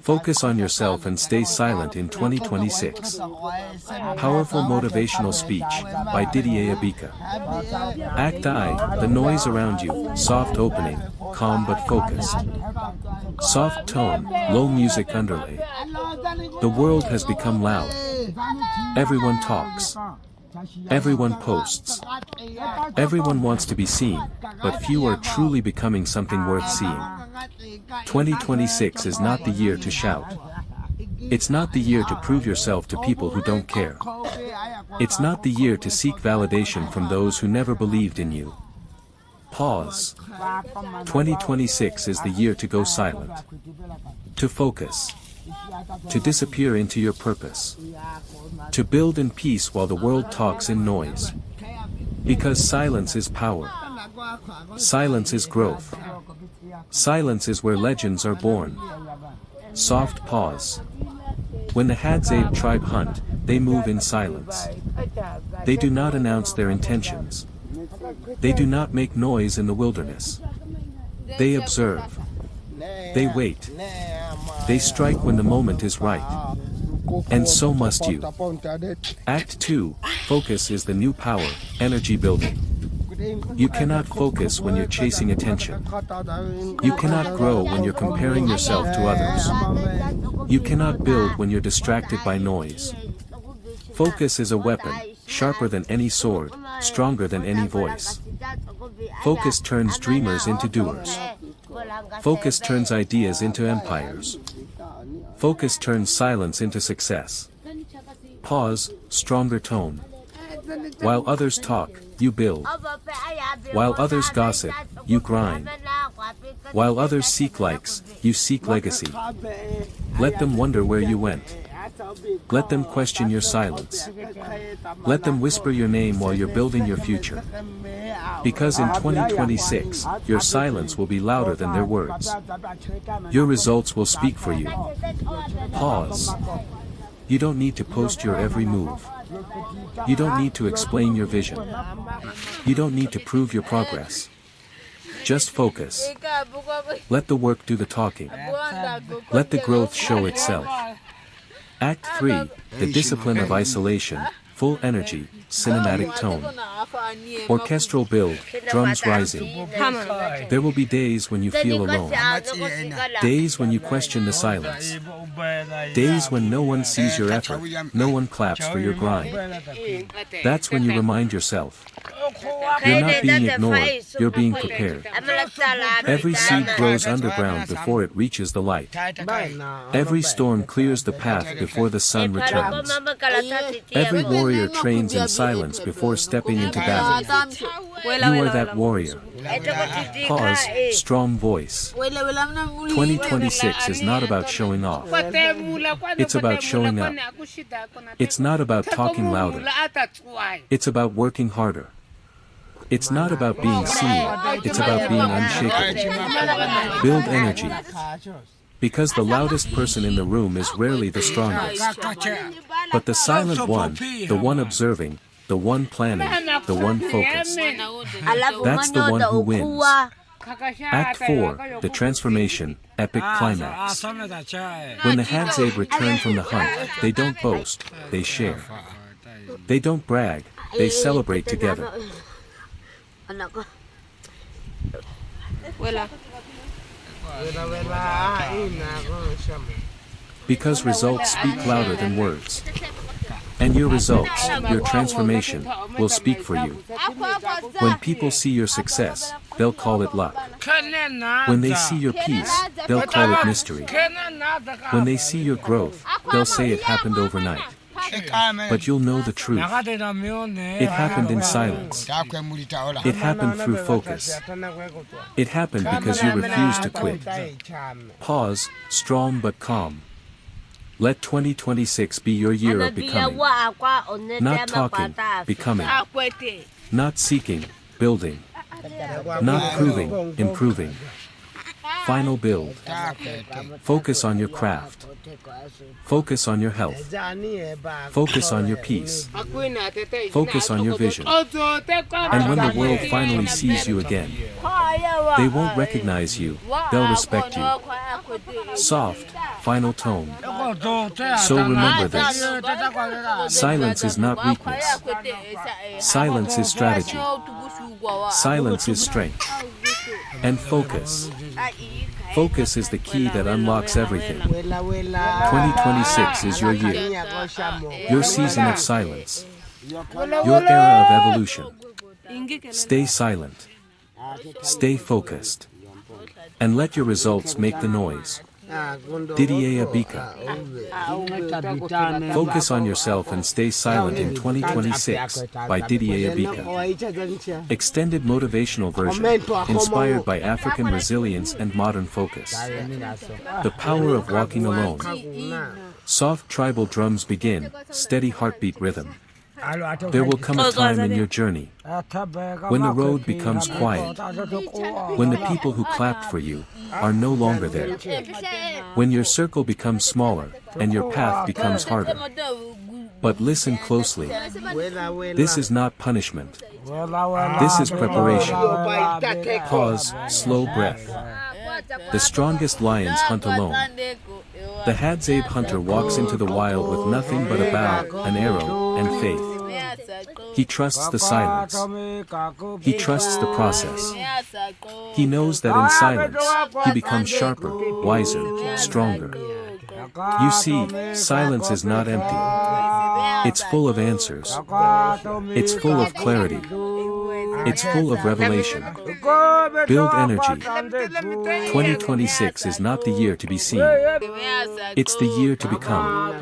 Focus on yourself and stay silent in 2026. Powerful motivational speech by Didier Abika. Act I, the noise around you, soft opening, calm but focused. Soft tone, low music underlay. The world has become loud. Everyone talks. Everyone posts. Everyone wants to be seen, but few are truly becoming something worth seeing. 2026 is not the year to shout. It's not the year to prove yourself to people who don't care. It's not the year to seek validation from those who never believed in you. Pause. 2026 is the year to go silent. To focus. To disappear into your purpose. To build in peace while the world talks in noise. Because silence is power. Silence is growth. Silence is where legends are born. Soft pause. When the Hadzabe tribe hunt, they move in silence. They do not announce their intentions. They do not make noise in the wilderness. They observe. They wait. They strike when the moment is right. And so must you. Act 2, focus is the new power, energy building. You cannot focus when you're chasing attention. You cannot grow when you're comparing yourself to others. You cannot build when you're distracted by noise. Focus is a weapon, sharper than any sword, stronger than any voice. Focus turns dreamers into doers. Focus turns ideas into empires. Focus turns silence into success. Pause, stronger tone. While others talk, you build. While others gossip, you grind. While others seek likes, you seek legacy. Let them wonder where you went. Let them question your silence. Let them whisper your name while you're building your future. Because in 2026, your silence will be louder than their words. Your results will speak for you. Pause. You don't need to post your every move. You don't need to explain your vision. You don't need to prove your progress. Just focus. Let the work do the talking. Let the growth show itself. Act 3, the discipline of isolation, full energy, cinematic tone. Orchestral build, drums rising. There will be days when you feel alone. Days when you question the silence. Days when no one sees your effort, no one claps for your grind. That's when you remind yourself. You're not being ignored, you're being prepared. Every seed grows underground before it reaches the light. Every storm clears the path before the sun returns. Every warrior trains in silence before stepping into battle. You are that warrior. Pause, strong voice. 2026 is not about showing off. It's about showing up. It's not about talking louder. It's about working harder. It's not about being seen, it's about being unshakable. Build energy. Because the loudest person in the room is rarely the strongest. But the silent one, the one observing, the one planning, the one focused. That's the one who wins. Act 4, the transformation, epic climax. When the Hadzabe return from the hunt, they don't boast, they share. They don't brag, they celebrate together. Because results speak louder than words. And your results, your transformation, will speak for you. When people see your success, they'll call it luck. When they see your peace, they'll call it mystery. When they see your growth, they'll say it happened overnight. But you'll know the truth. It happened in silence. It happened through focus. It happened because you refused to quit. Pause, strong but calm. Let 2026 be your year of becoming. Not talking, becoming. Not seeking, building. Not proving, improving. Final build. Focus on your craft. Focus on your health. Focus on your peace. Focus on your vision. And when the world finally sees you again, they won't recognize you, they'll respect you. Soft, final tone. So remember this. Silence is not weakness. Silence is strategy. Silence is strength. And focus. Focus is the key that unlocks everything. 2026 is your year. Your season of silence. Your era of evolution. Stay silent. Stay focused. And let your results make the noise. Didier Abika. Focus on yourself and stay silent in 2026 by Didier Abika. Extended motivational version, inspired by African resilience and modern focus. The power of walking alone. Soft tribal drums begin, steady heartbeat rhythm. There will come a time in your journey when the road becomes quiet, when the people who clapped for you are no longer there, when your circle becomes smaller and your path becomes harder. But listen closely. This is not punishment. This is preparation. Pause, slow breath. The strongest lions hunt alone. The Hadzabe hunter walks into the wild with nothing but a bow, an arrow, and faith. He trusts the silence. He trusts the process. He knows that in silence, he becomes sharper, wiser, stronger. You see, silence is not empty. It's full of answers. It's full of clarity. It's full of revelation. Build energy. 2026 is not the year to be seen. It's the year to become.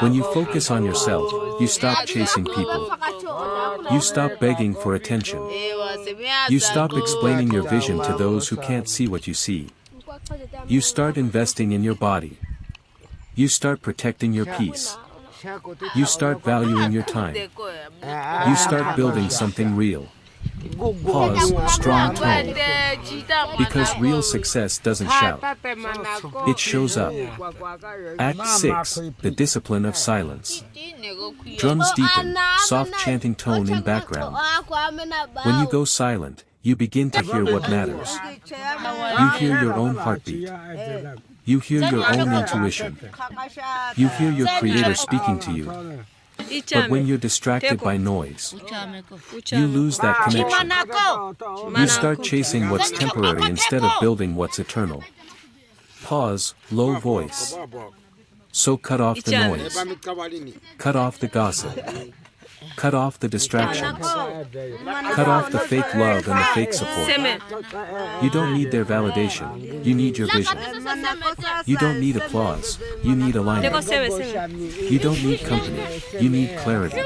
When you focus on yourself, you stop chasing people. You stop begging for attention. You stop explaining your vision to those who can't see what you see. You start investing in your body. You start protecting your peace. You start valuing your time. You start building something real. Pause, strong tone. Because real success doesn't shout. It shows up. Act 6, the discipline of silence. Drums deepen, soft chanting tone in background. When you go silent, you begin to hear what matters. You hear your own heartbeat. You hear your own intuition. You hear your creator speaking to you. But when you're distracted by noise, you lose that connection. You start chasing what's temporary instead of building what's eternal. Pause, low voice. So cut off the noise. Cut off the gossip. Cut off the distractions. Cut off the fake love and the fake support. You don't need their validation, you need your vision. You don't need applause, you need alignment. You don't need company, you need clarity.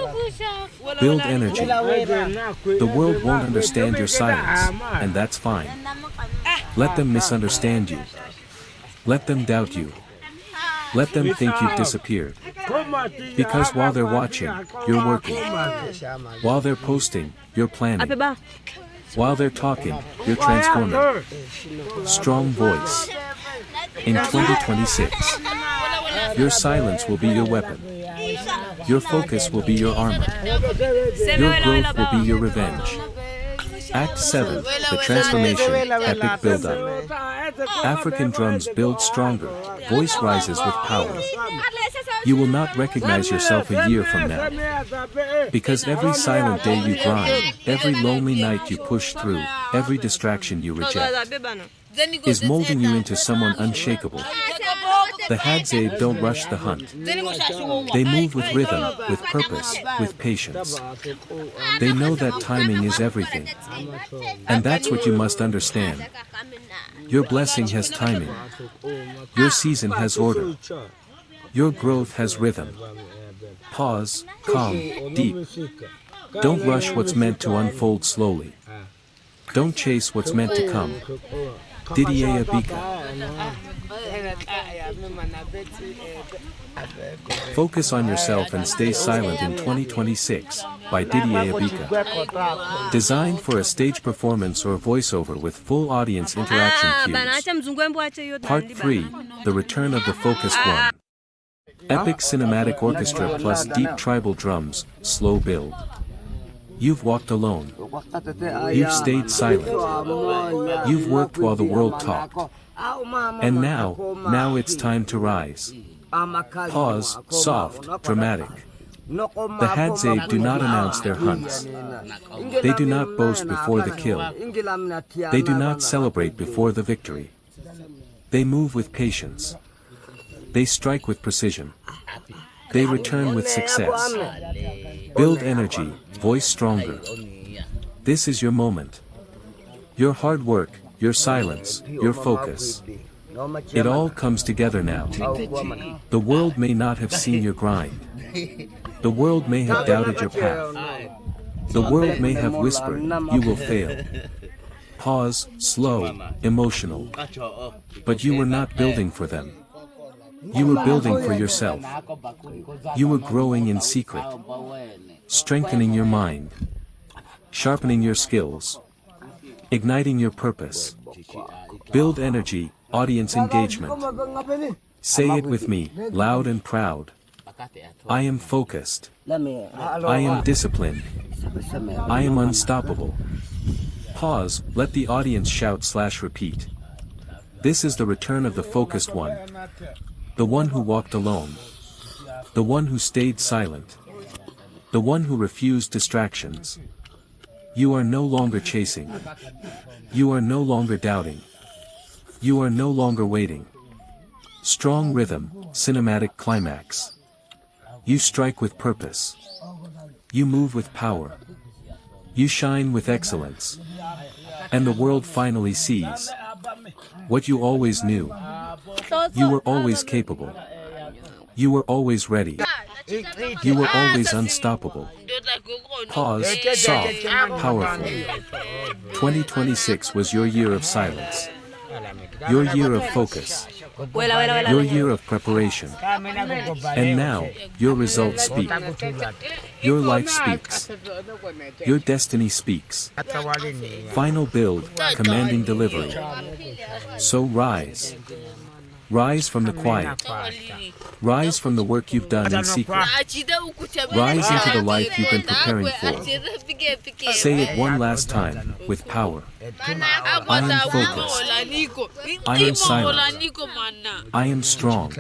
Build energy. The world won't understand your silence, and that's fine. Let them misunderstand you. Let them doubt you. Let them think you've disappeared. Because while they're watching, you're working. While they're posting, you're planning. While they're talking, you're transforming. Strong voice. In 2026, your silence will be your weapon. Your focus will be your armor. Your growth will be your revenge. Act 7, the transformation, epic build-up. African drums build stronger, voice rises with power. You will not recognize yourself a year from now. Because every silent day you grind, every lonely night you push through, every distraction you reject, is molding you into someone unshakable. The Hadzabe don't rush the hunt. They move with rhythm, with purpose, with patience. They know that timing is everything. And that's what you must understand. Your blessing has timing. Your season has order. Your growth has rhythm. Pause, calm, deep. Don't rush what's meant to unfold slowly. Don't chase what's meant to come. Didier Abika. Focus on Yourself and Stay Silent in 2026 by Didier Abika. Designed for a stage performance or voiceover with full audience interaction cues. Part 3, The Return of the Focused One. Epic cinematic orchestra plus deep tribal drums, slow build. You've walked alone. You've stayed silent. You've worked while the world talked. And now it's time to rise. Pause, soft, dramatic. The Hadzabe do not announce their hunts. They do not boast before the kill. They do not celebrate before the victory. They move with patience. They strike with precision. They return with success. Build energy, voice stronger. This is your moment. Your hard work, your silence, your focus. It all comes together now. The world may not have seen your grind. The world may have doubted your path. The world may have whispered, you will fail. Pause, slow, emotional. But you were not building for them. You were building for yourself. You were growing in secret. Strengthening your mind. Sharpening your skills. Igniting your purpose. Build energy, audience engagement. Say it with me, loud and proud. I am focused. I am disciplined. I am unstoppable. Pause, let the audience shout/repeat. This is the return of the focused one. The one who walked alone. The one who stayed silent. The one who refused distractions. You are no longer chasing. You are no longer doubting. You are no longer waiting. Strong rhythm, cinematic climax. You strike with purpose. You move with power. You shine with excellence. And the world finally sees what you always knew. You were always capable. You were always ready. You were always unstoppable. Pause, soft, powerful. 2026 was your year of silence. Your year of focus. Your year of preparation. And now, your results speak. Your life speaks. Your destiny speaks. Final build, commanding delivery. So rise. Rise from the quiet. Rise from the work you've done in secret. Rise into the life you've been preparing for. Say it one last time, with power. I am focused. I am silent. I am strong.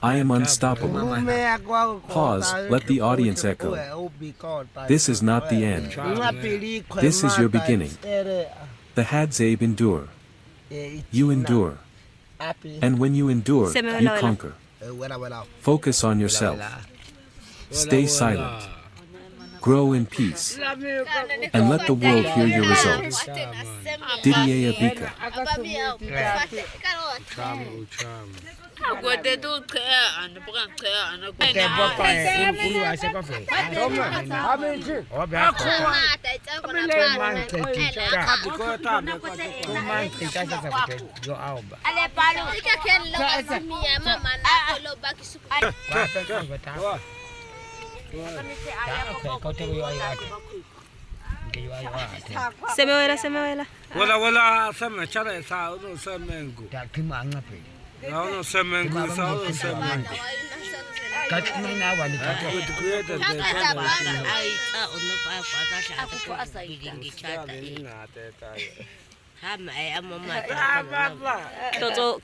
I am unstoppable. Pause, let the audience echo. This is not the end. This is your beginning. The Hadzabe endure. You endure. And when you endure, you conquer. Focus on yourself. Stay silent. Grow in peace. And let the world hear your results. Didier Abika. Se me vela. Wala sama chara sa no semengu. No semengu sa no semengu. Katna na wali katna with creator the ai ta ono pa kwata sha ta bilingi chata ha mai amma Toto.